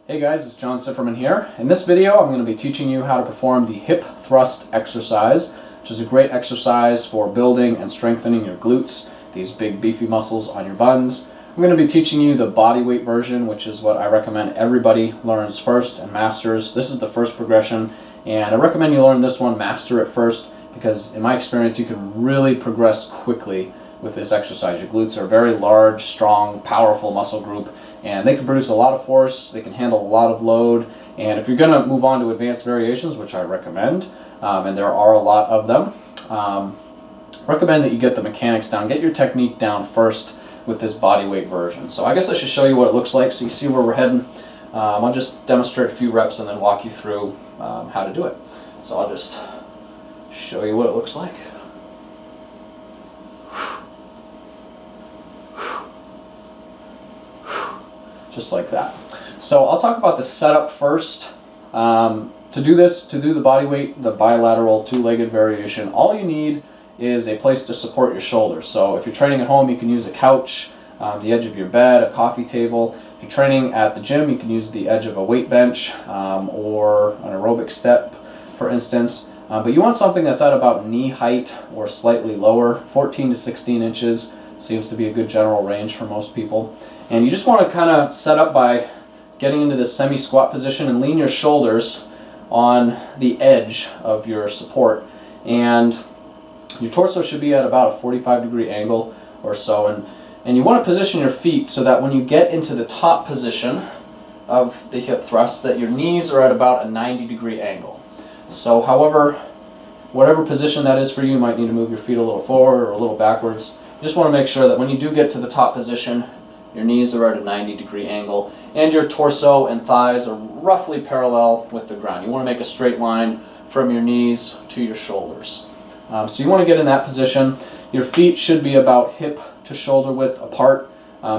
Hey guys, it's John Sifferman here. In this video I'm going to be teaching you how to perform the hip thrust exercise, which is a great exercise for building and strengthening your glutes, these big beefy muscles on your buns. I'm going to be teaching you the body weight version, which is what I recommend everybody learns first and masters. This is the first progression, and I recommend you learn this one, master it first, because in my experience you can really progress quickly with this exercise. Your glutes are a very large, strong, powerful muscle group, and they can produce a lot of force, they can handle a lot of load, and if you're going to move on to advanced variations, which I recommend, and there are a lot of them, recommend that you get the mechanics down, get your technique down first with this body weight version. So I guess I should show you what it looks like so you see where we're heading. I'll just demonstrate a few reps and then walk you through how to do it. So I'll just show you what it looks like. Just like that. So I'll talk about the setup first. To do this, to do the body weight, the bilateral two-legged variation, all you need is a place to support your shoulders. So if you're training at home, you can use a couch, the edge of your bed, a coffee table. If you're training at the gym, you can use the edge of a weight bench or an aerobic step, for instance. But you want something that's at about knee height or slightly lower. 14 to 16 inches seems to be a good general range for most people. And you just want to kind of set up by getting into this semi-squat position and lean your shoulders on the edge of your support. And your torso should be at about a 45-degree angle or so. And you want to position your feet so that when you get into the top position of the hip thrust, that your knees are at about a 90-degree angle. So whatever position that is for you, you might need to move your feet a little forward or a little backwards. You just want to make sure that when you do get to the top position, your knees are at a 90-degree angle, and your torso and thighs are roughly parallel with the ground. You want to make a straight line from your knees to your shoulders. So you want to get in that position. Your feet should be about hip to shoulder width apart,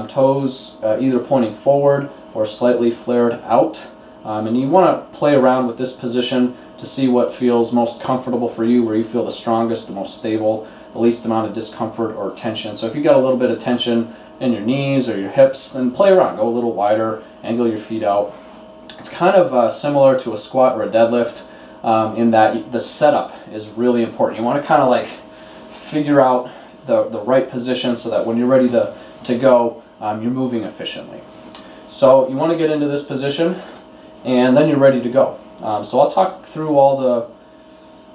toes either pointing forward or slightly flared out. And you want to play around with this position to see what feels most comfortable for you, where you feel the strongest, the most stable, the least amount of discomfort or tension. So if you got a little bit of tension in your knees or your hips, then play around, go a little wider, angle your feet out. It's kind of similar to a squat or a deadlift in that the setup is really important. You want to kind of like figure out the right position so that when you're ready to go, you're moving efficiently. So you want to get into this position and then you're ready to go. So I'll talk through all the,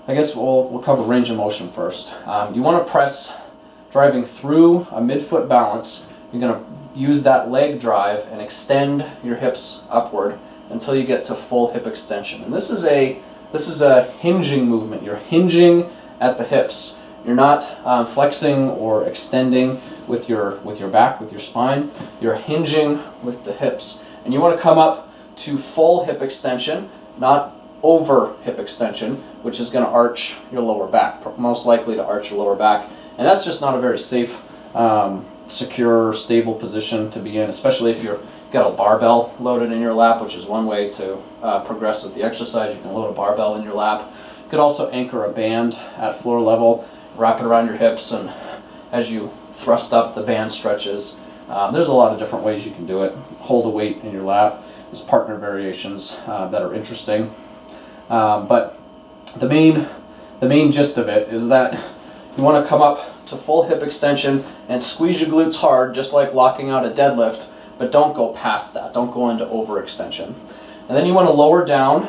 I guess we'll cover range of motion first. You want to press driving through a midfoot balance. You're going to use that leg drive and extend your hips upward until you get to full hip extension. And this is a hinging movement. You're hinging at the hips. You're not flexing or extending with your back, with your spine. You're hinging with the hips. And you want to come up to full hip extension, not over hip extension, which is going to arch your lower back, most likely to arch your lower back. And that's just not a very safe, secure, stable position to be in, especially if you've got a barbell loaded in your lap, which is one way to progress with the exercise. You can load a barbell in your lap. You could also anchor a band at floor level, wrap it around your hips, and as you thrust up, the band stretches. There's a lot of different ways you can do it. Hold a weight in your lap. There's partner variations that are interesting. But the main gist of it is that you want to come up to full hip extension and squeeze your glutes hard, just like locking out a deadlift, but don't go past that. Don't go into overextension. And then you want to lower down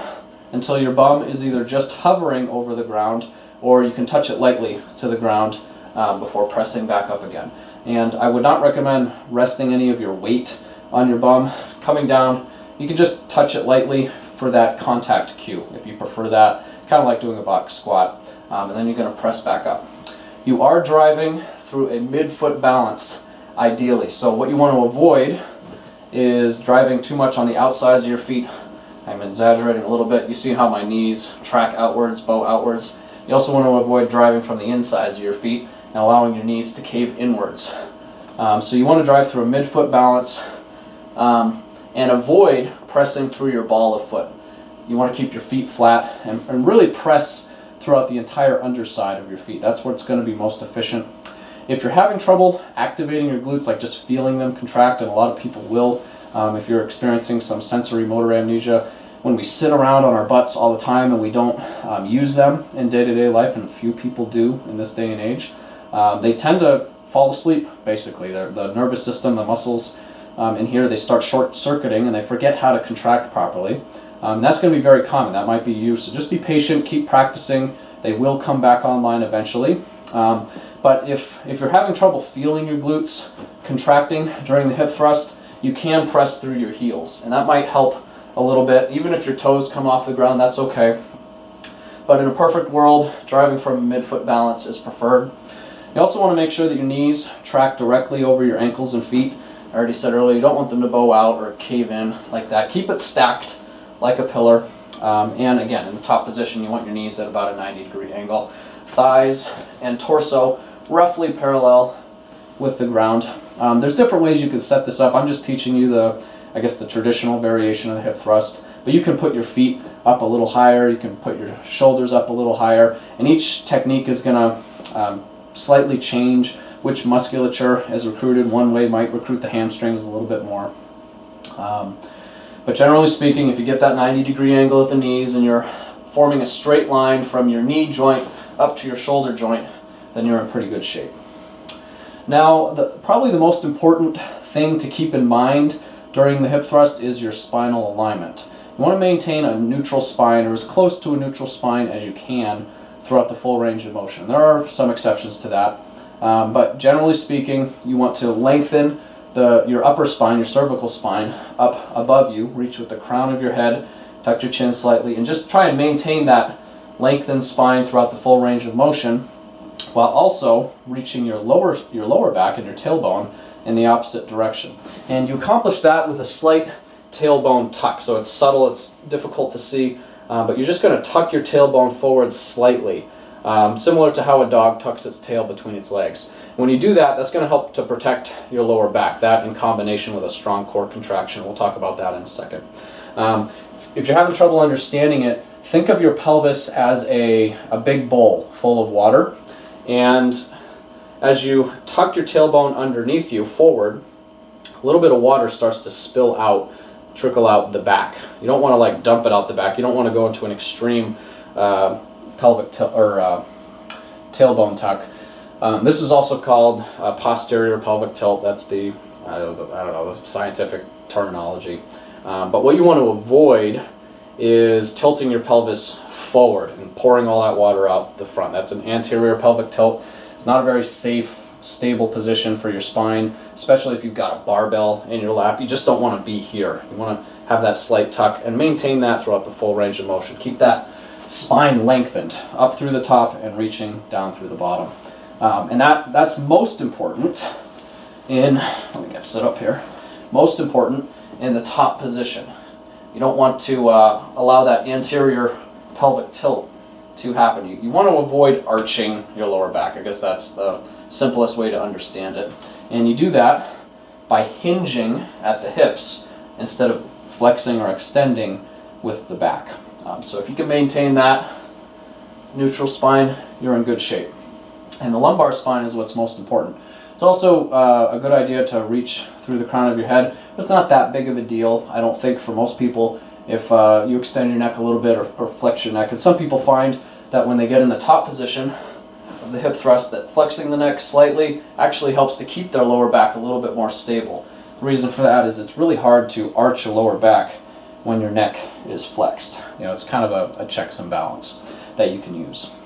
until your bum is either just hovering over the ground or you can touch it lightly to the ground before pressing back up again. And I would not recommend resting any of your weight on your bum. Coming down, you can just touch it lightly for that contact cue if you prefer that, kind of like doing a box squat. And then you're going to press back up. You are driving through a midfoot balance, ideally. So what you want to avoid is driving too much on the outsides of your feet. I'm exaggerating a little bit. You see how my knees track outwards, bow outwards. You also want to avoid driving from the insides of your feet and allowing your knees to cave inwards. So you want to drive through a midfoot balance and avoid pressing through your ball of foot. You want to keep your feet flat and really press throughout the entire underside of your feet. That's where it's going to be most efficient. If you're having trouble activating your glutes, like just feeling them contract, and a lot of people will, If you're experiencing some sensory motor amnesia, when we sit around on our butts all the time and we don't use them in day-to-day life, and few people do in this day and age, they tend to fall asleep, basically. The nervous system, the muscles in here, they start short-circuiting and they forget how to contract properly. That's going to be very common. That might be you. So just be patient, keep practicing. They will come back online eventually. But if you're having trouble feeling your glutes contracting during the hip thrust, you can press through your heels, and that might help a little bit. Even if your toes come off the ground, that's okay. But in a perfect world, driving from a midfoot balance is preferred. You also want to make sure that your knees track directly over your ankles and feet. I already said earlier, you don't want them to bow out or cave in like that. Keep it stacked like a pillar. And again, in the top position, you want your knees at about a 90-degree angle. Thighs and torso roughly parallel with the ground. There's different ways you can set this up. I'm just teaching you the traditional variation of the hip thrust. But you can put your feet up a little higher. You can put your shoulders up a little higher. And each technique is going to slightly change which musculature is recruited. One way might recruit the hamstrings a little bit more. But generally speaking, if you get that 90-degree angle at the knees and you're forming a straight line from your knee joint up to your shoulder joint, then you're in pretty good shape. Now, probably the most important thing to keep in mind during the hip thrust is your spinal alignment. You want to maintain a neutral spine, or as close to a neutral spine as you can, throughout the full range of motion. There are some exceptions to that, but generally speaking, you want to lengthen your upper spine, your cervical spine, up above you. Reach with the crown of your head, tuck your chin slightly, and just try and maintain that lengthened spine throughout the full range of motion, while also reaching your lower back and your tailbone in the opposite direction. And you accomplish that with a slight tailbone tuck. So it's subtle, it's difficult to see, but you're just going to tuck your tailbone forward slightly, similar to how a dog tucks its tail between its legs. When you do that, that's going to help to protect your lower back, that in combination with a strong core contraction. We'll talk about that in a second. If you're having trouble understanding it, think of your pelvis as a big bowl full of water, and as you tuck your tailbone underneath you forward, a little bit of water starts to spill out, trickle out the back. You don't want to like dump it out the back. You don't want to go into an extreme pelvic tailbone tuck. This is also called posterior pelvic tilt. That's the the scientific terminology. But what you want to avoid is tilting your pelvis forward and pouring all that water out the front. That's an anterior pelvic tilt. It's not a very safe, stable position for your spine, especially if you've got a barbell in your lap. You just don't want to be here. You want to have that slight tuck and maintain that throughout the full range of motion. Keep that spine lengthened up through the top and reaching down through the bottom. And that's most important in, let me get set up here, most important in the top position. You don't want to allow that anterior pelvic tilt to happen. You want to avoid arching your lower back. I guess that's the simplest way to understand it. And you do that by hinging at the hips instead of flexing or extending with the back. So if you can maintain that neutral spine, you're in good shape. And the lumbar spine is what's most important. It's also a good idea to reach through the crown of your head. It's not that big of a deal, I don't think, for most people if you extend your neck a little bit or flex your neck. And some people find that when they get in the top position of the hip thrust, that flexing the neck slightly actually helps to keep their lower back a little bit more stable. The reason for that is it's really hard to arch your lower back when your neck is flexed. You know, it's kind of a checks and balance that you can use.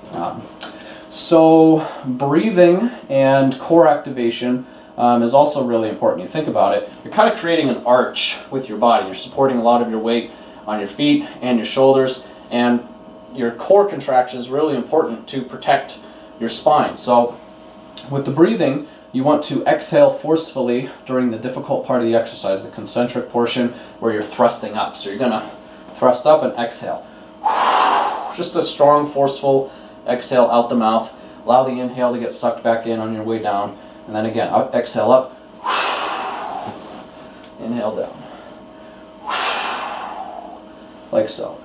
So breathing and core activation is also really important. You think about it, you're kind of creating an arch with your body. You're supporting a lot of your weight on your feet and your shoulders, and your core contraction is really important to protect your spine. So with the breathing, you want to exhale forcefully during the difficult part of the exercise, the concentric portion where you're thrusting up. So you're going to thrust up and exhale. Just a strong, forceful exhale out the mouth. Allow the inhale to get sucked back in on your way down. And then again, exhale up. Inhale down. Like so.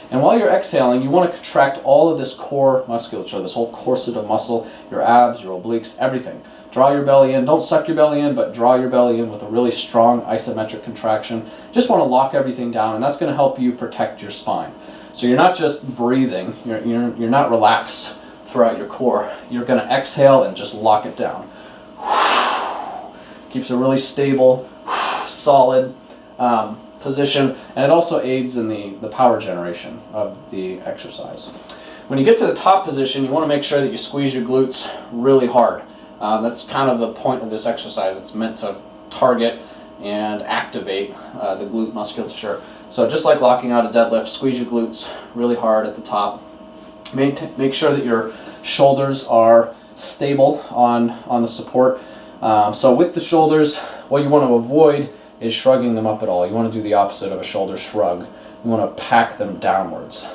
And while you're exhaling, you want to contract all of this core musculature, this whole corset of muscle, your abs, your obliques, everything. Draw your belly in. Don't suck your belly in, but draw your belly in with a really strong isometric contraction. Just want to lock everything down, and that's going to help you protect your spine. So you're not just breathing, you're not relaxed throughout your core. You're going to exhale and just lock it down. Keeps a really stable, solid position, and it also aids in the power generation of the exercise. When you get to the top position, you want to make sure that you squeeze your glutes really hard. That's kind of the point of this exercise. It's meant to target and activate the glute musculature. So just like locking out a deadlift, squeeze your glutes really hard at the top. Make sure that your shoulders are stable on the support. So with the shoulders, what you want to avoid is shrugging them up at all. You want to do the opposite of a shoulder shrug. You want to pack them downwards.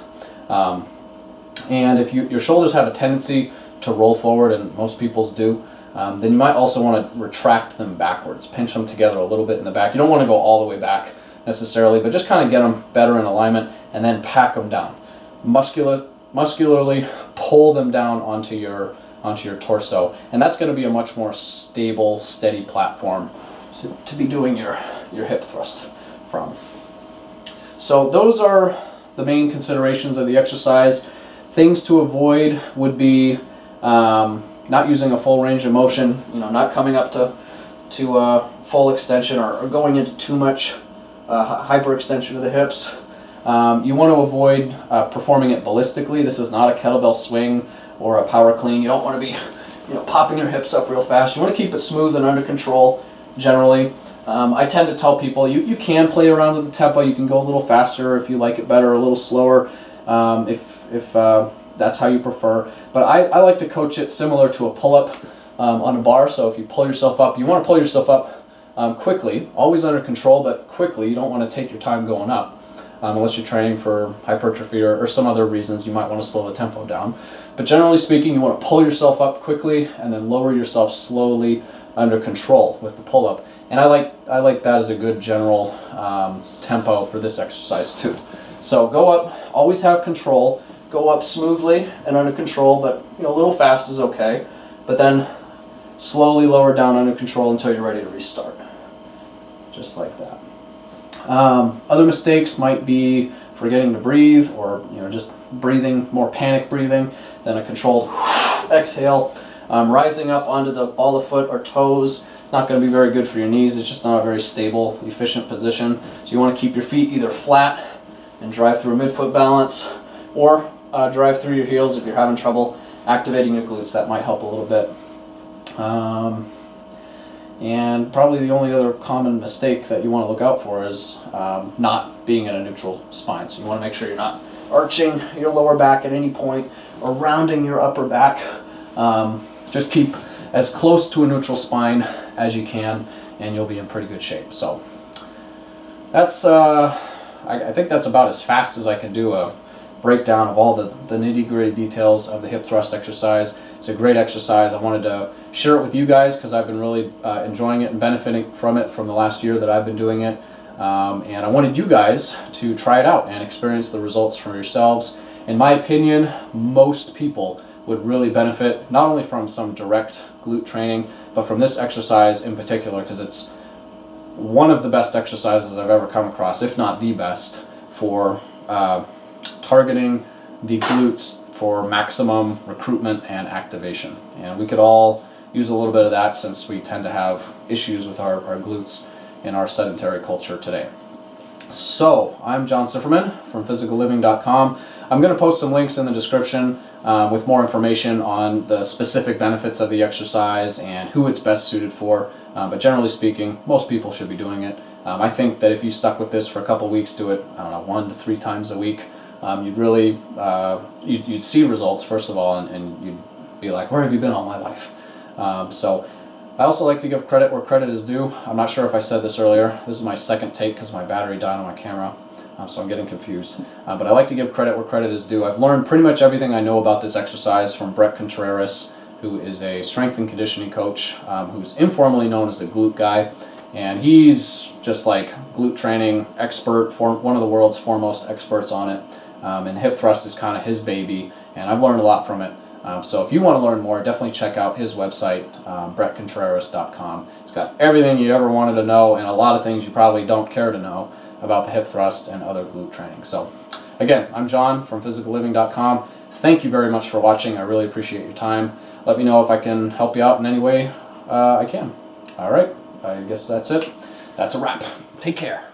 And if your shoulders have a tendency to roll forward, and most people's do, then you might also want to retract them backwards, pinch them together a little bit in the back. You don't want to go all the way back necessarily, but just kind of get them better in alignment and then pack them down. Muscularly pull them down onto your torso, and that's going to be a much more stable, steady platform to be doing your hip thrust from. So those are the main considerations of the exercise. Things to avoid would be not using a full range of motion, not coming up to full extension or going into too much hyperextension of the hips. You want to avoid performing it ballistically. This is not a kettlebell swing or a power clean. You don't want to be popping your hips up real fast. You want to keep it smooth and under control generally. I tend to tell people you can play around with the tempo. You can go a little faster if you like it better, a little slower if that's how you prefer. But I like to coach it similar to a pull-up on a bar. So if you pull yourself up, you want to pull yourself up quickly, always under control, but quickly. You don't want to take your time going up. Unless you're training for hypertrophy or some other reasons, you might want to slow the tempo down. But generally speaking, you want to pull yourself up quickly and then lower yourself slowly under control with the pull-up. And I like that as a good general tempo for this exercise too. So go up, always have control, go up smoothly and under control, but a little fast is okay. But then slowly lower down under control until you're ready to restart. Just like that. Other mistakes might be forgetting to breathe, or just breathing, more panic breathing than a controlled exhale. Rising up onto the ball of foot or toes, it's not going to be very good for your knees. It's just not a very stable, efficient position. So you want to keep your feet either flat and drive through a midfoot balance, or drive through your heels if you're having trouble activating your glutes. That might help a little bit. And probably the only other common mistake that you want to look out for is not being in a neutral spine. So you want to make sure you're not arching your lower back at any point or rounding your upper back. Just keep as close to a neutral spine as you can, and you'll be in pretty good shape. So that's I think that's about as fast as I can do a breakdown of all the nitty-gritty details of the hip thrust exercise. It's a great exercise. I wanted to share it with you guys because I've been really enjoying it and benefiting from it from the last year that I've been doing it. And I wanted you guys to try it out and experience the results for yourselves. In my opinion, most people would really benefit not only from some direct glute training, but from this exercise in particular, because it's one of the best exercises I've ever come across, if not the best, for targeting the glutes for maximum recruitment and activation. And we could all use a little bit of that since we tend to have issues with our glutes in our sedentary culture today. So, I'm John Sifferman from physicalliving.com. I'm going to post some links in the description with more information on the specific benefits of the exercise and who it's best suited for. But generally speaking, most people should be doing it. I think that if you stuck with this for a couple weeks, do it, 1 to 3 times a week, you'd really, you'd see results, first of all, and you'd be like, where have you been all my life? So I also like to give credit where credit is due. I'm not sure if I said this earlier. This is my second take because my battery died on my camera, so I'm getting confused. But I like to give credit where credit is due. I've learned pretty much everything I know about this exercise from Brett Contreras, who is a strength and conditioning coach, who's informally known as the Glute guy. And he's just like glute training expert, one of the world's foremost experts on it. And hip thrust is kind of his baby, and I've learned a lot from it. So if you want to learn more, definitely check out his website, brettcontreras.com. It's got everything you ever wanted to know and a lot of things you probably don't care to know about the hip thrust and other glute training. So again, I'm John from physicalliving.com. Thank you very much for watching. I really appreciate your time. Let me know if I can help you out in any way I can. All right, I guess that's it. That's a wrap. Take care.